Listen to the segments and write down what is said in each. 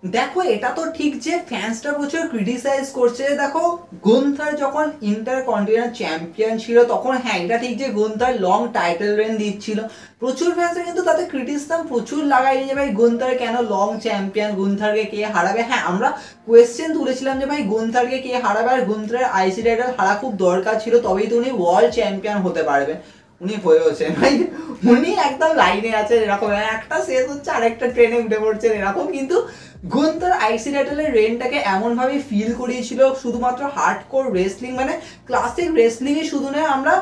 দেখো এটা তো ঠিক যে ফ্যান্সরা প্রচুর ক্রিটিসাইজ করছে। দেখো গুন্থার যখন ইন্টার কন্টিনেন্টাল চ্যাম্পিয়ন ছিল তখন হ্যাঁ এটা ঠিক যে গুন্থার লং টাইটেল রেন দিচ্ছিল, প্রচুর ফ্যান্সরা কিন্তু তাতে ক্রিটিসিজম প্রচুর লাগায়নি যে ভাই গুন্থার কেন লং চ্যাম্পিয়ন, গুন্থারকে কে হারাবে। হ্যাঁ আমরা কোয়েশ্চেন তুলেছিলাম যে ভাই গুন্থারকে কে হারাবে, আর গুন্থারের আইসি টাইটেল হারা খুব দরকার ছিল, তবেই তো উনি ওয়ার্ল্ড চ্যাম্পিয়ন হতে পারবেন। উনি হয়েওছেন ভাই, উনি একদম লাইনে আছেন এরকম, একটা শেষ হচ্ছে আরেকটা ট্রেনে উঠে পড়ছেন এরকম। কিন্তু গুন্থার আইসি টাইটেলের রেনটাকে এমনভাবে ফিল করিয়েছিল শুধুমাত্র হার্ডকোর রেসলিং, মানে ক্লাসিক রেসলিংই শুধু নয়, আমরা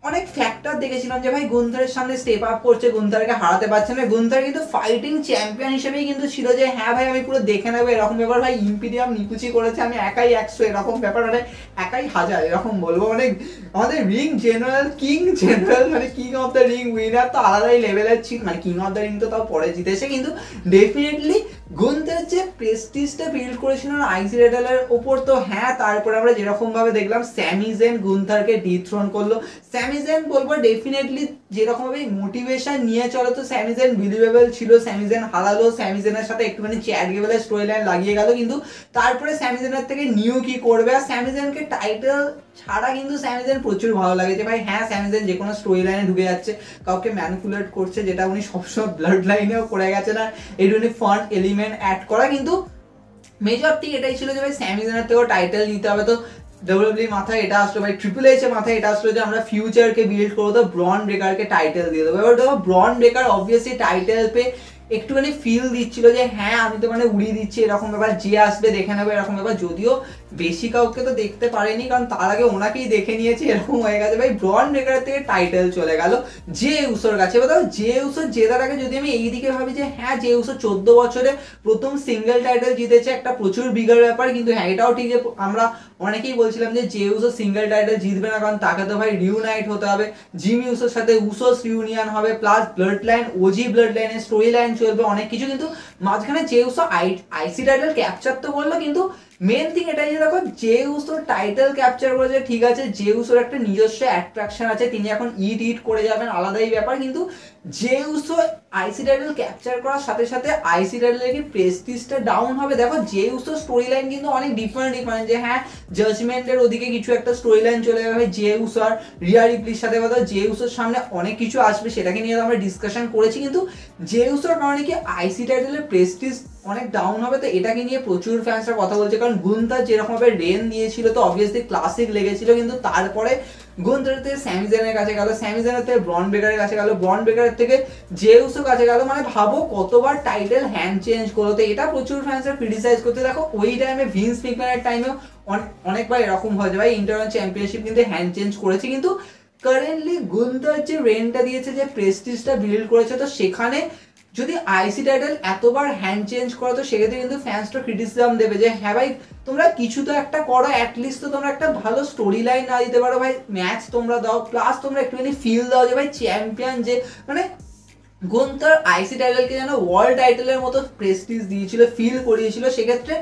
অনেক ফ্যাক্টর দেখেছিলাম যে ভাই গুন্থারের সামনে স্টেপ আপ করছে, গুন্থারকে হারাতে পারছে না। গুন্থার কিন্তু ফাইটিং চ্যাম্পিয়ন হিসেবেই কিন্তু ছিল যে হ্যাঁ ভাই আমি পুরো দেখে নেবো এরকম ব্যাপার। ভাই ইম্পিরিয়াম নিকুচি করেছে, আমি একাই 100 এরকম ব্যাপার, মানে একাই 1000 এরকম বলবো। মানে আমাদের রিং জেনারেল কিং জেনারেল মানে king of the ring winner তো আলাদাই লেভেলের ছিল, মানে কিং অফ দ্য রিং তো তাও পরে জিতেছে, কিন্তু ডেফিনেটলি গুন্থার যে প্রেস্টিজটা বিল্ড করেছিল আইসি টাইটেলের ওপর, তো হ্যাঁ তারপরে আমরা যেরকম ভাবে দেখলাম স্যামি জেন গুন্থারকে ডিথ্রোন করলো। স্যামি জেন বলবো ডেফিনেটলি যেরকম ভাবে মোটিভেশন নিয়ে চলো তো স্যামি জেন বিলিভেবল ছিল। স্যামি জেন হারালো, স্যামি জেনের সাথে একটুখানি চ্যাট গেবেলের স্টোরি লাইন লাগিয়ে গেল, কিন্তু তারপরে স্যামি জেনের থেকে নিউ কি করবে। আর স্যামি জেনকে টাইটেল ছাড়া কিন্তু স্যামি জেন প্রচুর ভালো লাগে যে ভাই হ্যাঁ স্যামি জেন যে কোনো স্টোরি লাইনে ঢুকে যাচ্ছে, কাউকে ম্যানিপুলেট করছে, যেটা উনি সবসময় ব্লাড লাইনেও করে গেছেন। আর এইটুকুনি ফান এলিমেন্ট অ্যাড করা, কিন্তু মেজর ঠিক এটাই ছিল যে ভাই স্যামি জেনের থেকেও টাইটেল নিতে হবে। তো ডব্লিউডব্লিউই মাথায় এটা আসলো, ভাই ট্রিপল এইচ এর মাথায় এটা আসলো যে আমরা ফিউচারকে বিল্ড করবো, তো ব্রন ব্রেকারকে টাইটেল দিয়ে দেবো। এবার দেখো ব্রন ব্রেকার অবভিয়াসলি টাইটেল পেয়ে একটুখানি ফিল দিচ্ছিল যে হ্যাঁ আমি তো মানে উড়িয়ে দিচ্ছি এরকম ব্যাপার, যে আসবে দেখে নেবে এরকম ব্যাপার। যদিও বেশি কাউকে তো দেখতে পারেনি, কারণ তার আগে ওনাকেই দেখে নিয়েছে এরকম হয়ে গেছে। ভাই ব্রন ব্রেকারের থেকে টাইটেল চলে গেল যে উসোর কাছে। এবার দেখো যে উসো জেতার আগে যদি আমি এইদিকে ভাবি যে হ্যাঁ যে উসো 14 বছরে প্রথম সিঙ্গেল টাইটেল জিতেছে, একটা প্রচুর বিগার ব্যাপার, কিন্তু হ্যাঁ এটাও ঠিক যে আমরা অনেকেই বলছিলাম যে উসো সিঙ্গেল টাইটেল জিতবে না, কারণ তাকে তো ভাই রিউনাইট হতে হবে, জিমি উসোর সাথে উসোস রিউনিয়ন হবে, plus blood line OG blood লাইনের স্টোরি লাইন চলবে অনেক কিছু। কিন্তু মাঝখানে যে উসো আইসি টাইটেল ক্যাপচার তো করলো, কিন্তু মেন থিং এটাই যে দেখো যে উসোর টাইটেল ক্যাপচার করেছে ঠিক আছে, যে উসোর একটা নিজস্ব অ্যাট্রাকশন আছে, তিনি এখন ইট করে যাবেন আলাদাই ব্যাপার, কিন্তু যে উসো আইসি টাইটেল ক্যাপচার করার সাথে সাথে আইসি টাইটেলের কি প্রেস্টিজটা ডাউন হবে। দেখো যে উসো স্টোরি লাইন কিন্তু অনেক ডিফারেন্ট, যে হ্যাঁ জাজমেন্টের ওদিকে কিছু একটা স্টোরি লাইন চলে যাবে যে উসো আর রিয়া রিপ্লির সাথে, কথা যে উসোর সামনে অনেক কিছু আসবে সেটাকে নিয়ে আমরা ডিসকাশন করেছি, কিন্তু যে উসোর কারণে কি আইসি টাইটেলের প্রেস্টিজ অনেক ডাউন হবে। তো এটাকে নিয়ে প্রচুর ফ্যান্সরা কথা বলছে, কারণ গুন্থার যেরকম ভাবে রেন দিয়েছিল তো অবভিয়াসলি ক্লাসিক লেগেছিল, কিন্তু তারপরে গুন্থার থেকে স্যামি জেনের কাছে গেল, স্যামি জেনের থেকে ব্রন ব্রেকারের কাছে গেল, ব্রন ব্রেকারের থেকে যে উসোর কাছে গেল, মানে ভাবো কতবার টাইটেল হ্যান্ড চেঞ্জ করলো। তো এটা প্রচুর ফ্যান্সরা ক্রিটিসাইজ করতে। দেখো ওই টাইমে ভিন্স ম্যাকম্যানের টাইমেও অনেকবার এরকম হয় যে ভাই ইন্টারন্যাশনাল চ্যাম্পিয়নশিপ কিন্তু হ্যান্ড চেঞ্জ করেছে, কিন্তু কারেন্টলি গুন্থার যে রেনটা দিয়েছে, যে প্রেস্টিজটা বিল্ড করেছে, তো সেখানে যদি আইসি টাইটেল এতবার হ্যান্ড চেঞ্জ করো তো সেক্ষেত্রে কিন্তু ফ্যান্সটা ক্রিটিসিজম দেবে যে হ্যাঁ ভাই তোমরা কিছু তো একটা করো, অ্যাটলিস্ট তো তোমরা একটা ভালো স্টোরি লাইন না দিতে পারো ভাই, ম্যাচ তোমরা দাও, প্লাস তোমরা একটুখানি ফিল দাও যে ভাই চ্যাম্পিয়ন যে মানে গুন্থার আইসি টাইটেলকে যেন ওয়ার্ল্ড টাইটেলের মতো প্রেস্টিজ দিয়েছিল, ফিল করিয়েছিল। সেক্ষেত্রে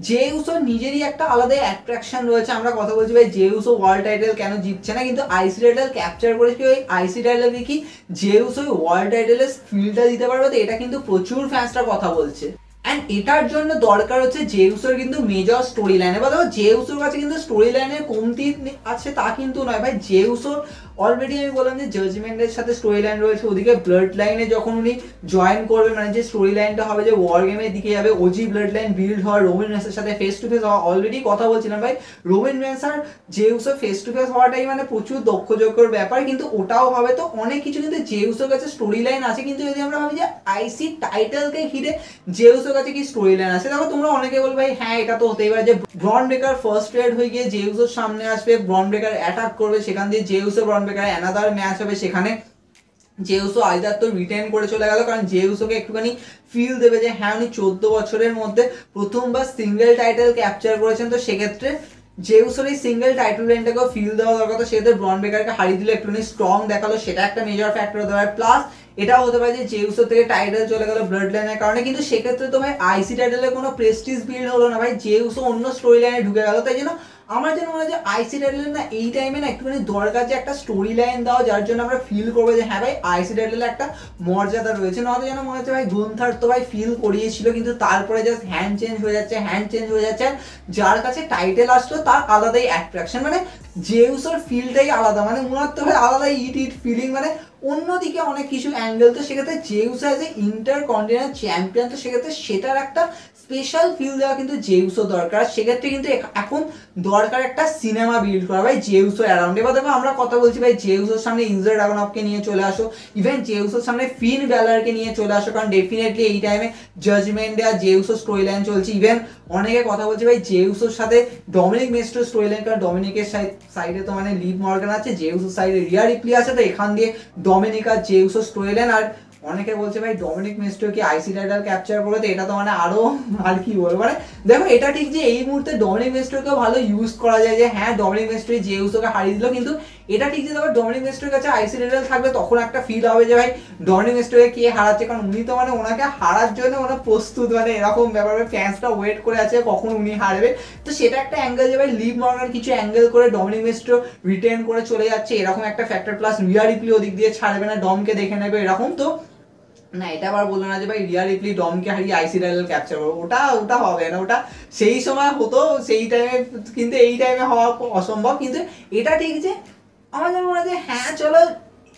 যে উসো নিজেরই একটা আলাদা অ্যাট্রাকশন রয়েছে। আমরা কথা বলছি ভাই যে উসো ওয়ার্ল্ড টাইটেল কেন জিতছে না, কিন্তু আইসি টাইটেল ক্যাপচার করেছে ওই আইসি টাইটেলকে কি যে উসো ওয়ার্ল্ড টাইটেলের ফিলটা দিতে পারবে, তো এটা কিন্তু প্রচুর ফ্যান্সরা কথা বলছে। অ্যান্ড এটার জন্য দরকার হচ্ছে যে উসোর কিন্তু মেজর স্টোরি লাইন। এবার দেখো যে উসোর কাছে কিন্তু স্টোরি লাইনের কমতি আছে তা কিন্তু নয় ভাই, যে উসোর অলরেডি আমি বললাম যে জাজমেন্টের সাথে স্টোরি লাইন রয়েছে, ওদিকে ব্লাড লাইনে যখন উনি জয়েন করবে মানে যে স্টোরি লাইনটা হবে যে ওয়ার গেমের দিকে যাবে, ওজি ব্লাড লাইন বিল্ড হওয়া, রোমান রেন্সের সাথে ফেস টু ফেস হওয়া, অলরেডি কথা বলছিলাম ভাই রোমান রেন্স আর যে উসো ফেস টু ফেস হওয়াটাই মানে প্রচুর দক্ষযোগ্যর ব্যাপার, কিন্তু ওটাও হবে। তো অনেক কিছু কিন্তু যে উসোর কাছে স্টোরি লাইন আছে, কিন্তু যদি আমরা ভাবি যে আইসি টাইটেলকে ঘিরে যে উসোর কাছে কি স্টোরি লাইন আছে, দেখো তোমরা অনেকে বলবে ভাই হ্যাঁ এটা তো হতেই পারে যে ব্রন ব্রেকার ফার্স্ট রেড হয়ে গিয়ে যে উসোর সামনে আসবে, ব্রন ব্রেকার অ্যাটাক করবে, সেখান দিয়ে যে উসো ব্রন ব্রেকার অ্যানাদার ম্যাচ হবে, সেখানে যে উসো আইদার তো রিটেন করে চলে গেল, কারণ যে উসোকে একটুখানি ফিল দেবে যে হ্যাঁ উনি 14 বছরের মধ্যে প্রথমবার সিঙ্গেল টাইটেল ক্যাপচার করেছেন। তো সেক্ষেত্রে যে উসোর এই সিঙ্গেল টাইটেল রেনটাকেও ফিল দেওয়া দরকার, তো সেক্ষেত্রে ব্রন ব্রেকারকে হারিয়ে দিলে একটুখানি স্ট্রং দেখালো, সেটা একটা মেজর ফ্যাক্টর হতে পারে। প্লাস এটাও হতে পারে যে জেউসের থেকে টাইটেল চলে গেল ব্লাড লাইনের কারণে, কিন্তু সেক্ষেত্রে তো ভাই আইসি টাইটেলের কোনো প্রেস্টিজ বিল্ড হলো না ভাই, জেউসও অন্য স্টোরি লাইনে ঢুকে গেল। তাই জন্য আমার যেন মনে হয় যে আইসি টাইটেলের না এই টাইমে না একটুখানি দরকার যে একটা স্টোরি লাইন দাও, যার জন্য আমরা ফিল করবো যে হ্যাঁ ভাই আইসি টাইটেলের একটা মর্যাদা রয়েছে। নয়তো যেন মনে হচ্ছে ভাই গুন্থার তো ভাই ফিল করিয়েছিল, কিন্তু তারপরে জাস্ট হ্যান্ড চেঞ্জ হয়ে যাচ্ছে, যার কাছে টাইটেল আসলো তার আলাদাই অ্যাট্রাকশন, মানে জেউসের ফিলটাই আলাদা, মানে মনে হচ্ছে ভাই আলাদাই ইট ফিলিং, মানে অন্যদিকে অনেক কিছু অ্যাঙ্গেল। তো সেক্ষেত্রে Zeus as a inter continental champion, তো সেক্ষেত্রে সেটার একটা স্পেশাল ফিল দেওয়া কিন্তু জেউসও দরকার। সেক্ষেত্রে কিন্তু এখন দরকার একটা সিনেমা বিল্ড করা ভাই জেউসও অ্যারাউন্ড। এবার দেখো আমরা কথা বলছি ভাই জেউসের সামনে ইনজার ড্রাগনফকে নিয়ে চলে আসো, ইভেন জেউসের সামনে ফিন ব্যালারকে নিয়ে চলে আসো, কারণ ডেফিনেটলি এই টাইমে জাজমেন্টে আর জেউসের স্টোরি লাইন চলছে। ইভেন অনেকে কথা বলছে ভাই জেউসের সাথে ডমিনিক মিস্ট্রিওর স্টোরি লাইন, কারণ ডমিনিকের সাইডে তো মানে লিভ মর্গান আছে, জেউসের সাইডে রিয়া রিপ্লি আছে, তো এখান দিয়ে ডমিনিক আর জেউসের স্টোরি লাইন। আর অনেকে বলছে ভাই ডমিনিক মিস্ট্রিও কি আইসি টাইটেল ক্যাপচার করবে, তো এটা তো মানে আরো আর কি বলবো, মানে দেখো এটা ঠিক যে এই মুহূর্তে ডমিনিক মিস্ট্রিওকেও ভালো ইউজ করা যায় যে হ্যাঁ ডমিনিক মিস্ট্রি জেউসকে হারিয়ে দিল, কিন্তু এটা ঠিক যে দেখো ডমিনিক মিস্ট্রির কাছে আইসি টাইটেল থাকবে, তখন একটা ফিল হবে যে ভাই ডমিনিক মিস্ট্রিকে কে হারাচ্ছে, কারণ উনি তো মানে ওনাকে হারার জন্য মানে প্রস্তুত, মানে এরকম ব্যাপারে ফ্যান্সরা ওয়েট করে আছে কখন উনি হারবে। তো সেটা একটা অ্যাঙ্গেল যে ভাই লিভ মর্গান কিছু অ্যাঙ্গেল করে ডমিনিক মিস্ট্রিও রিটেন করে চলে যাচ্ছে, এরকম একটা ফ্যাক্টর, প্লাস রিয়া রিপ্লি ওদিক দিয়ে ছাড়বে না, ডমকে দেখে নেবে এরকম। তো না এটা আবার বললো না যে ভাই রিয়া রিপ্লি ডমকে হারিয়ে আইসি টাইটেল ক্যাপচার করবো, ওটা হবে না, ওটা সেই সময় হতো সেই টাইমে, কিন্তু এই টাইমে হওয়া অসম্ভব। কিন্তু এটা ঠিক যে আমার যেন মনে হয় যে হ্যাঁ চলো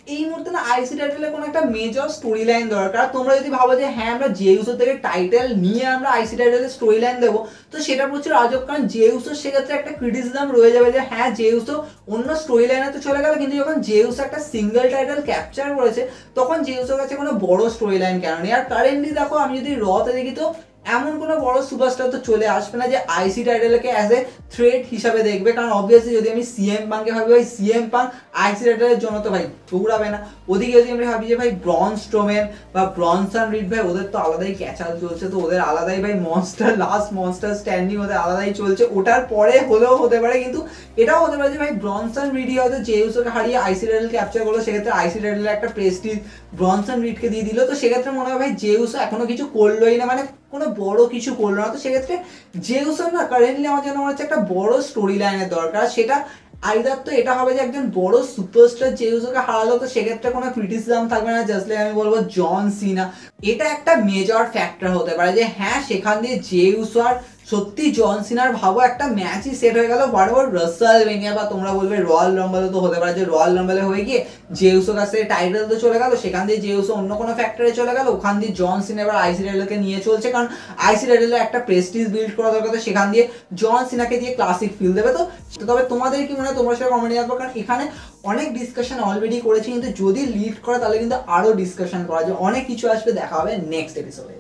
এই মুহূর্তে না আইসি টাইটেলের কোনো একটা মেজর স্টোরি লাইন দরকার। তোমরা যদি ভাবো যে হ্যাঁ আমরা জেউসের থেকে টাইটেল নিয়ে আমরা আইসি টাইটেলের স্টোরি লাইন দেবো, তো সেটা প্রচুর আজব, কারণ জেউসের সেক্ষেত্রে একটা ক্রিটিসিজম রয়ে যাবে যে হ্যাঁ জেউসও অন্য স্টোরি লাইনে তো চলে গেল, কিন্তু যখন জেউস একটা সিঙ্গেল টাইটেল ক্যাপচার করেছে তখন জেউসের কাছে কোনো বড় স্টোরি লাইন কেন নেই। আর কারেন্টলি দেখো আমি যদি রতে দেখি তো এমন কোনো বড় সুপারস্টার তো চলে আসবে না যে আইসি টাইটেলকে অ্যাজ এ থ্রেট হিসাবে দেখবে, কারণ অবভিয়াসলি যদি আমি সিএম পাংকে ভাবি ভাই সিএম পাং আইসি টাইটেলের জন্য তো ভাই দৌড়াবে না। ওদিকে যদি আমি ভাবি যে ভাই ব্রন স্ট্রোম্যান বা ব্রনসন রিড ভাই ওদের তো আলাদাই ক্যাচাল চলছে, তো ওদের আলাদাই ভাই লাস্ট মনস্টার স্ট্যান্ডিং ওদের আলাদাই চলছে, ওটার পরে হলেও হতে পারে, কিন্তু এটাও হতে পারে যে ভাই ব্রনসন রিডই হয়তো জেউসকে হারিয়ে আইসি টাইটেল ক্যাপচার করলো, সেক্ষেত্রে আইসি টাইটেলের একটা প্রেস্টিজ ব্রনসন রিডকে দিয়ে দিল। তো সেক্ষেত্রে মনে হয় ভাই জেউস এখনো কিছু করলোই না, মানে কোনো বড় কিছু করলো না। তো সেক্ষেত্রে জেউসের না কারেন্টলি আমার যেন মনে হচ্ছে একটা বড় স্টোরি লাইনের দরকার। সেটা আইদার তো এটা হবে যে একজন বড় সুপারস্টার জেউসকে হারালো, তো সেক্ষেত্রে কোনো ক্রিটিসিজম থাকবে না, জাস্ট লাইক আমি বলবো জন সিনা, এটা একটা মেজর ফ্যাক্টর হতে পারে যে হ্যাঁ সেখান দিয়ে জেউস আর সত্যি জন সিনার ভাবো একটা ম্যাচই সেট হয়ে গেল বরাবর রাসেলমেনিয়া, বা তোমরা বলবে রয়্যাল রাম্বলে তো হতে পারে যে রয়্যাল রাম্বলে হয়ে গিয়ে জেউসের কাছে টাইটেল তো চলে গেল, সেখান দিয়ে জেউস অন্য কোনো ফ্যাক্টরে চলে গেল, ওখান দিয়ে জন সিনা এবার আইসি টাইটেলকে নিয়ে চলছে, কারণ আইসি টাইটেলের একটা প্রেস্টিজ বিল্ড করা দরকার, তো সেখান দিয়ে জন সিনাকে দিয়ে ক্লাসিক ফিল দেবে। তো তবে তোমাদের কি মনে হয়, তোমরা সেটা কমেন্টে জানাবো, কারণ এখানে অনেক ডিসকাশন অলরেডি করেছি, কিন্তু যদি লিড করে তাহলে কিন্তু আরো ডিসকাশন করা যায়, অনেক কিছু আসবে। দেখা হবে নেক্সট এপিসোডে।